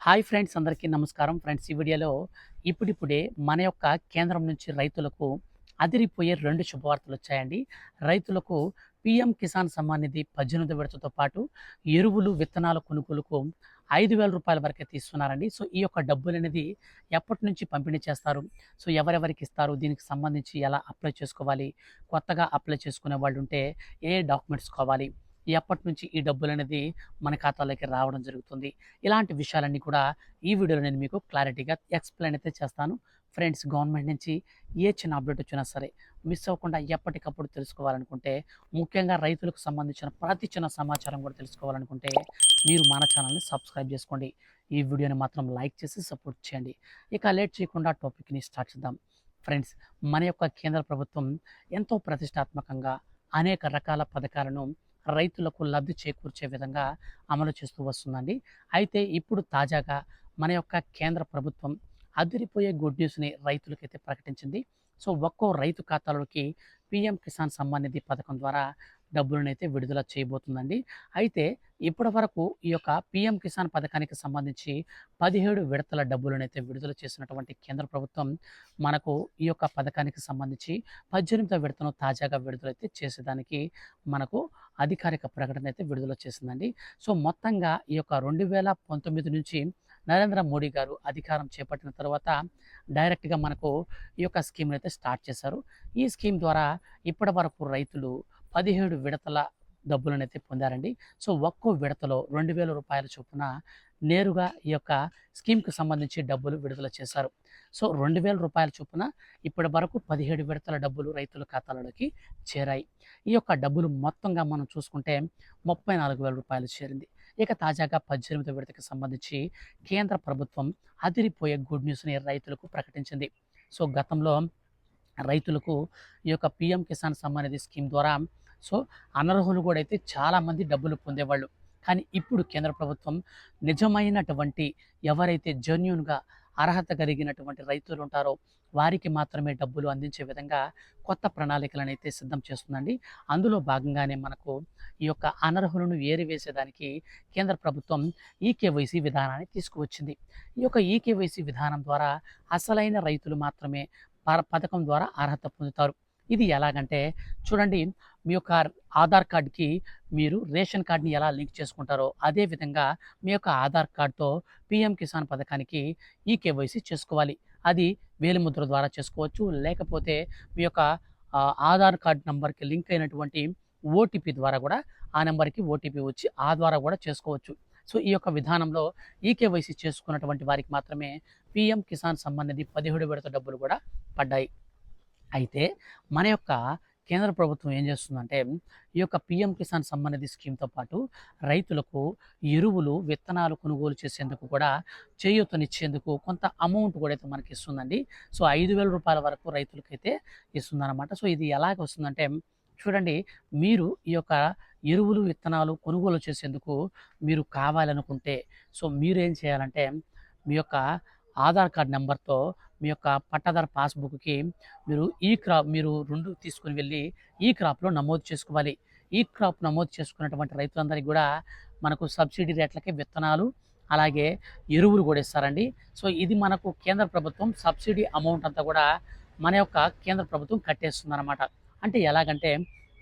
Hi friends, అందరికీ నమస్కారం. Friends, ఈ వీడియోలో ఇప్పుడిప్పుడే మన యొక్క కేంద్రం నుంచి రైతులకు అదిరిపోయే 2 శుభవార్తలు వచ్చాయండి. రైతులకు పీఎం కిసాన్ సమ్మాన్ నిధి 18 విడతతో పాటు ఎరువులు, విత్తనాల కొనుగోలుకు రూ. 5,000 వరకైతే ఇస్తున్నారండి. సో ఈ యొక్క డబ్బులనేది ఎప్పటి నుంచి పంపిణీ చేస్తారు? సో ఎవరెవరికి ఇస్తారు? దీనికి సంబంధించి ఎలా అప్లై చేసుకోవాలి? కొత్తగా అప్లై చేసుకునే వాళ్ళు ఉంటే ఏ డాక్యుమెంట్స్ కావాలి? ఎప్పటి నుంచి ఈ డబ్బులనేది మన ఖాతాలోకి రావడం జరుగుతుంది? ఇలాంటి విషయాలన్నీ కూడా ఈ వీడియోలో నేను మీకు క్లారిటీగా ఎక్స్‌ప్లెయిన్ అయితే చేస్తాను. ఫ్రెండ్స్, గవర్నమెంట్ నుంచి ఏ చిన్న అప్డేట్ వచ్చినా సరే మిస్ అవ్వకుండా ఎప్పటికప్పుడు తెలుసుకోవాలనుకుంటే, ముఖ్యంగా రైతులకు సంబంధించిన ప్రతి చిన్న సమాచారం కూడా తెలుసుకోవాలనుకుంటే, మీరు మన ఛానల్‌ని సబ్స్క్రైబ్ చేసుకోండి. ఈ వీడియోని మాత్రం లైక్ చేసి సపోర్ట్ చేయండి. ఇక లేట్ చేయకుండా టాపిక్‌ని స్టార్ట్ చేద్దాం. ఫ్రెండ్స్, మన యొక్క కేంద్ర ప్రభుత్వం ఎంతో ప్రతిష్టాత్మకంగా అనేక రకాల పథకాలను రైతులకు లబ్ధి చేకూర్చే విధంగా అమలు చేస్తూ వస్తుందండి. అయితే ఇప్పుడు తాజాగా మన యొక్క కేంద్ర ప్రభుత్వం అదిరిపోయే గుడ్ న్యూస్‌ని రైతులకైతే ప్రకటించింది. సో ఒక్కో రైతు ఖాతాలోకి పీఎం కిసాన్ సమ్మాన్ నిధి పథకం ద్వారా డబ్బులనైతే విడుదల చేయబోతుందండి. అయితే ఇప్పటివరకు ఈ యొక్క పీఎం కిసాన్ పథకానికి సంబంధించి 17 విడతల డబ్బులనైతే విడుదల చేసినటువంటి కేంద్ర ప్రభుత్వం మనకు ఈ యొక్క పథకానికి సంబంధించి 18వ విడతను తాజాగా విడుదలైతే చేసేదానికి మనకు అధికారిక ప్రకటన అయితే విడుదల చేసిందండి. సో మొత్తంగా ఈ యొక్క 2019 నుంచి నరేంద్ర మోడీ గారు అధికారం చేపట్టిన తర్వాత డైరెక్ట్‌గా మనకు ఈ యొక్క స్కీమ్‌ని అయితే స్టార్ట్ చేశారు. ఈ స్కీమ్ ద్వారా ఇప్పటివరకు రైతులు 17 విడతల డబ్బులనైతే పొందారండి. సో ఒక్కో విడతలో రూ. 2,000 చొప్పున నేరుగా ఈ యొక్క స్కీమ్‌కి సంబంధించి డబ్బులు విడుదల చేశారు. సో రూ. 2,000 చొప్పున ఇప్పటి వరకు 17 విడతల డబ్బులు రైతుల ఖాతాలలోకి చేరాయి. ఈ యొక్క డబ్బులు మొత్తంగా మనం చూసుకుంటే రూ. 34,000 చేరింది. ఇక తాజాగా 18వ విడతకి సంబంధించి కేంద్ర ప్రభుత్వం అదిరిపోయే గుడ్ న్యూస్‌ని రైతులకు ప్రకటించింది. సో గతంలో రైతులకు ఈ యొక్క పీఎం కిసాన్ సమ్మాన్ నిధి స్కీమ్ ద్వారా సో అనర్హులు కూడా అయితే చాలామంది డబ్బులు పొందేవాళ్ళు. కానీ ఇప్పుడు కేంద్ర ప్రభుత్వం నిజమైనటువంటి ఎవరైతే జెన్యూన్‌గా అర్హత కలిగినటువంటి రైతులు ఉంటారో వారికి మాత్రమే డబ్బులు అందించే విధంగా కొత్త ప్రణాళికలనైతే సిద్ధం చేస్తుందండి. అందులో భాగంగానే మనకు ఈ యొక్క అనర్హులను ఏరివేసేదానికి కేంద్ర ప్రభుత్వం ఈకేవైసీ విధానాన్ని తీసుకువచ్చింది. ఈ యొక్క ఈకేవైసీ విధానం ద్వారా అసలైన రైతులు మాత్రమే పథకం ద్వారా అర్హత పొందుతారు. ఇది ఎలాగంటే చూడండి, మీ యొక్క ఆధార్ కార్డ్‌కి మీరు రేషన్ కార్డ్‌ని ఎలా లింక్ చేసుకుంటారో అదే విధంగా మీ యొక్క ఆధార్ కార్డ్‌తో పీఎం కిసాన్ పథకానికి ఈకేవైసీ చేసుకోవాలి. అది వేలిముద్ర ద్వారా చేసుకోవచ్చు. లేకపోతే మీ యొక్క ఆధార్ కార్డ్ నంబర్‌కి లింక్ అయినటువంటి ఓటీపీ ద్వారా కూడా ఆ నంబర్‌కి ఓటీపీ వచ్చి ఆ ద్వారా కూడా చేసుకోవచ్చు. సో ఈ యొక్క విధానంలో ఈకేవైసీ చేసుకున్నటువంటి వారికి మాత్రమే పీఎం కిసాన్ సమ్మాన్ నిధి 17 విడత డబ్బులు కూడా పడ్డాయి. అయితే మన యొక్క కేంద్ర ప్రభుత్వం ఏం చేస్తుందంటే ఈ యొక్క పీఎం కిసాన్ సమ్మాన్ నిధి స్కీమ్‌తో పాటు రైతులకు ఎరువులు, విత్తనాలు కొనుగోలు చేసేందుకు కూడా చేయూతనిచ్చేందుకు కొంత అమౌంట్ కూడా అయితే మనకి ఇస్తుందండి. సో రూ. 5,000 వరకు రైతులకైతే ఇస్తుందన్నమాట. సో ఇది ఎలాగ వస్తుందంటే చూడండి, మీరు ఈ యొక్క ఎరువులు, విత్తనాలు కొనుగోలు చేసేందుకు మీరు కావాలనుకుంటే సో మీరేం చేయాలంటే మీ యొక్క ఆధార్ కార్డ్ నంబర్‌తో మీ యొక్క పట్టాదారు పాస్‌బుక్‌కి మీరు 2 తీసుకొని వెళ్ళి ఈ క్రాప్‌లో నమోదు చేసుకోవాలి. ఈ క్రాప్ నమోదు చేసుకున్నటువంటి రైతులందరికీ గూడా మనకు సబ్సిడీ రేట్లకే విత్తనాలు, అలాగే ఎరువులు గూడా ఇస్తారండి. సో ఇది మనకు కేంద్ర ప్రభుత్వం సబ్సిడీ అమౌంట్ అంతా గూడా మన యొక్క కేంద్ర ప్రభుత్వం కట్టేస్తుందనమాట. అంటే ఎలాగంటే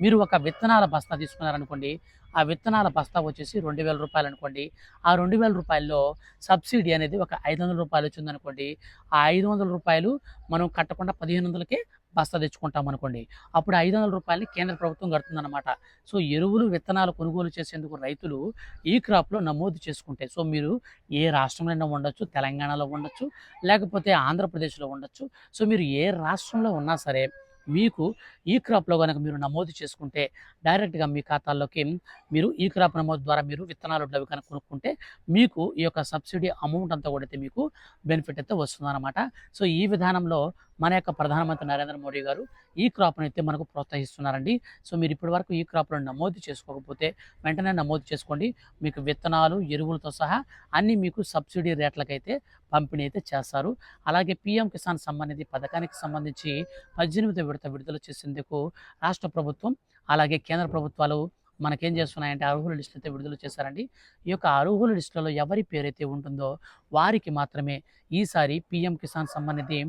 మీరు ఒక విత్తనాల బస్తా తీసుకున్నారనుకోండి, ఆ విత్తనాల బస్తా వచ్చేసి రూ. 2,000 అనుకోండి. ఆ రూ. 2,000లో సబ్సిడీ అనేది ఒక రూ. 500 వచ్చిందనుకోండి. ఆ రూ. 500 మనం కట్టకుండా 1,500కే బస్తా తెచ్చుకుంటామనుకోండి. అప్పుడు రూ. 500ని కేంద్ర ప్రభుత్వం కడుతుందనమాట. సో ఎరువులు, విత్తనాలు కొనుగోలు చేసేందుకు రైతులు ఈ క్రాప్‌లో నమోదు చేసుకుంటే సో మీరు ఏ రాష్ట్రంలోనైనా ఉండొచ్చు, తెలంగాణలో ఉండొచ్చు, లేకపోతే ఆంధ్రప్రదేశ్‌లో ఉండొచ్చు. సో మీరు ఏ రాష్ట్రంలో ఉన్నా సరే మీకు ఈ క్రాప్‌లో గనక మీరు నమోదు చేసుకుంటే డైరెక్ట్‌గా మీ ఖాతాల్లోకి మీరు ఈ క్రాప్ నమోదు ద్వారా మీరు విత్తనాలు అవి కనుక కొనుక్కుంటే మీకు ఈ యొక్క సబ్సిడీ అమౌంట్ అంతా కూడా అయితే మీకు బెనిఫిట్ అయితే వస్తుందన్నమాట. సో ఈ విధానంలో మన యొక్క ప్రధానమంత్రి నరేంద్ర మోడీ గారు ఈ క్రాప్‌ని అయితే మనకు ప్రోత్సహిస్తున్నారండి. సో మీరు ఇప్పటివరకు ఈ క్రాప్‌లో నమోదు చేసుకోకపోతే వెంటనే నమోదు చేసుకోండి. మీకు విత్తనాలు, ఎరువులతో సహా అన్నీ మీకు సబ్సిడీ రేట్లకైతే పంపిణీ అయితే చేస్తారు. అలాగే పీఎం కిసాన్ సమ్మాన్ నిధి పథకానికి సంబంధించి 18వ విడత విడుదల చేసేందుకు రాష్ట్ర ప్రభుత్వం, అలాగే కేంద్ర ప్రభుత్వాలు మనకేం చేస్తున్నాయంటే అర్హుల లిస్ట్ అయితే విడుదల చేశారండి. ఈ యొక్క అర్హుల లిస్టులలో ఎవరి పేరైతే ఉంటుందో వారికి మాత్రమే ఈసారి పీఎం కిసాన్ సమ్మాన్ నిధి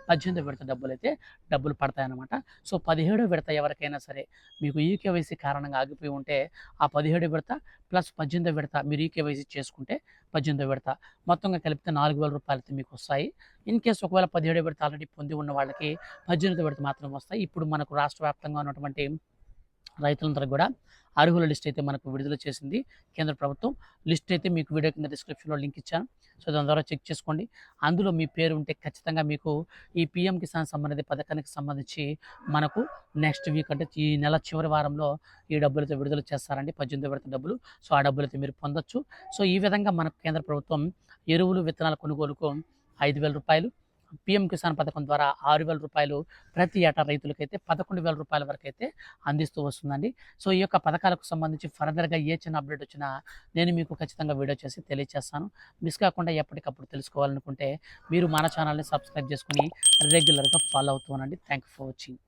18వ విడత డబ్బులు పడతాయన్నమాట. సో 17వ విడత ఎవరికైనా సరే మీకు ఈకేవైసీ కారణంగా ఆగిపోయి ఉంటే ఆ 17వ విడత ప్లస్ 18వ విడత మీరు ఈకేవైసీ చేసుకుంటే 18వ విడత మొత్తంగా కలిపితే రూ. 4,000 అయితే మీకు వస్తాయి. ఇన్ కేస్ ఒకవేళ 17వ విడత ఆల్రెడీ పొంది ఉన్న వాళ్ళకి 18వ విడత మాత్రమే వస్తాయి. ఇప్పుడు మనకు రాష్ట్ర వ్యాప్తంగా ఉన్నటువంటి రైతులందరికీ కూడా అర్హుల లిస్ట్ అయితే మనకు విడుదల చేసింది కేంద్ర ప్రభుత్వం. లిస్ట్ అయితే మీకు వీడియో కింద డిస్క్రిప్షన్లో లింక్ ఇచ్చాను. సో దాని ద్వారా చెక్ చేసుకోండి. అందులో మీ పేరు ఉంటే ఖచ్చితంగా మీకు ఈ పీఎం కిసాన్ సమ్మాన్ నిధి పథకానికి సంబంధించి మనకు నెక్స్ట్ వీక్ అంటే ఈ నెల చివరి వారంలో ఈ డబ్బులైతే విడుదల చేస్తారండి. 18వ విడత డబ్బులు. సో ఆ డబ్బులైతే మీరు పొందొచ్చు. సో ఈ విధంగా మనకు కేంద్ర ప్రభుత్వం ఎరువులు, విత్తనాల కొనుగోలుకు రూ. 5,000, పీఎం కిసాన్ పథకం ద్వారా రూ. 6,000 ప్రతి ఏటా రైతులకైతే రూ. 11,000 వరకు అయితే అందిస్తూ వస్తుందండి. సో ఈ యొక్క పథకాలకు సంబంధించి ఫర్దర్‌గా ఏ చిన్న అప్డేట్ వచ్చినా నేను మీకు ఖచ్చితంగా వీడియో చేసి తెలియజేస్తాను. మిస్ కాకుండా ఎప్పటికప్పుడు తెలుసుకోవాలనుకుంటే మీరు మన ఛానల్‌ని సబ్స్క్రైబ్ చేసుకొని రెగ్యులర్‌గా ఫాలో అవుతూ ఉండండి. Thank you for watching.